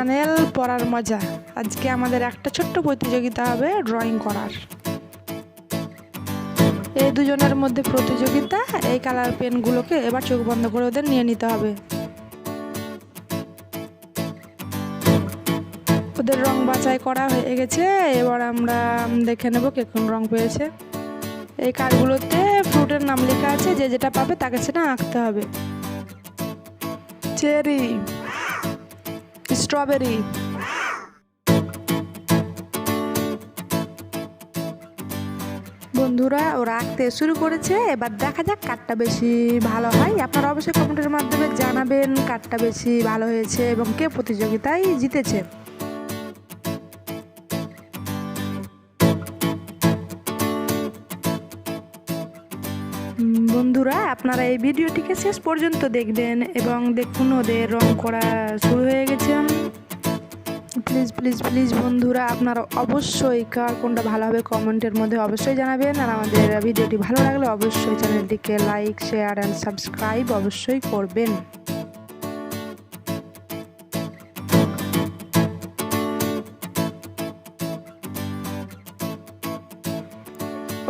Channel পড়ার মজা। আজকে আমাদের একটা ছোট্ট প্রতিযোগিতা হবে ড্রয়িং করার। এই দুজনের মধ্যে প্রতিযোগিতা। এই কালার পেনগুলোকে এবার চোখ বন্ধ করে ওদের নিয়ে নিতে হবে। ওদের রং বাছাই করা হয়ে গেছে। এবার আমরা দেখে নেব কে কোন রং পেয়েছে। এই কার্ডগুলোতে ফ্রুটের নাম লেখা আছে, যে যেটা পাবে তাকে সেটা আঁকতে হবে। চেরি, স্ট্রবেরি, বন্ধুরা ওরা আঁকতে শুরু করেছে। এবার দেখা যাক কারটা বেশি ভালো হয়। আপনারা অবশ্যই কমেন্টের মাধ্যমে জানাবেন কারটা বেশি ভালো হয়েছে এবং কে প্রতিযোগিতায় জিতেছে। বন্ধুরা আপনারা এই ভিডিওটিকে শেষ পর্যন্ত দেখবেন এবং দেখুন ওদের রং করা শুরু হয়ে গেছে। প্লিজ প্লিজ প্লিজ বন্ধুরা আপনারা অবশ্যই কার কোনটা ভালো হবে কমেন্টের মধ্যে অবশ্যই জানাবেন। আর আমাদের ভিডিওটি ভালো লাগলে অবশ্যই চ্যানেলটিকে লাইক, শেয়ার অ্যান্ড সাবস্ক্রাইব অবশ্যই করবেন।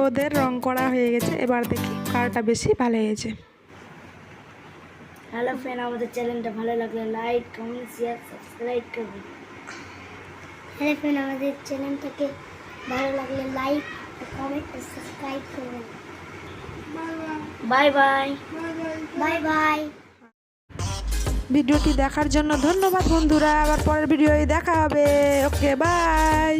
ওদের রং করা হয়ে গেছে। এবার দেখি কারটা বেশি ভালো হয়েছে। হ্যালো ফ্রেন্ড, আমাদের চ্যানেলটা ভালো লাগলে লাইক, কমেন্ট, শেয়ার, সাবস্ক্রাইব করবেন। হ্যালো ফ্রেন্ড, আমাদের চ্যানেলটাকে ভালো লাগলে লাইক, কমেন্ট, সাবস্ক্রাইব করবেন। Bye bye bye bye. ভিডিওটি দেখার জন্য ধন্যবাদ বন্ধুরা। আবার পরের ভিডিওয় দেখা হবে। Okay bye.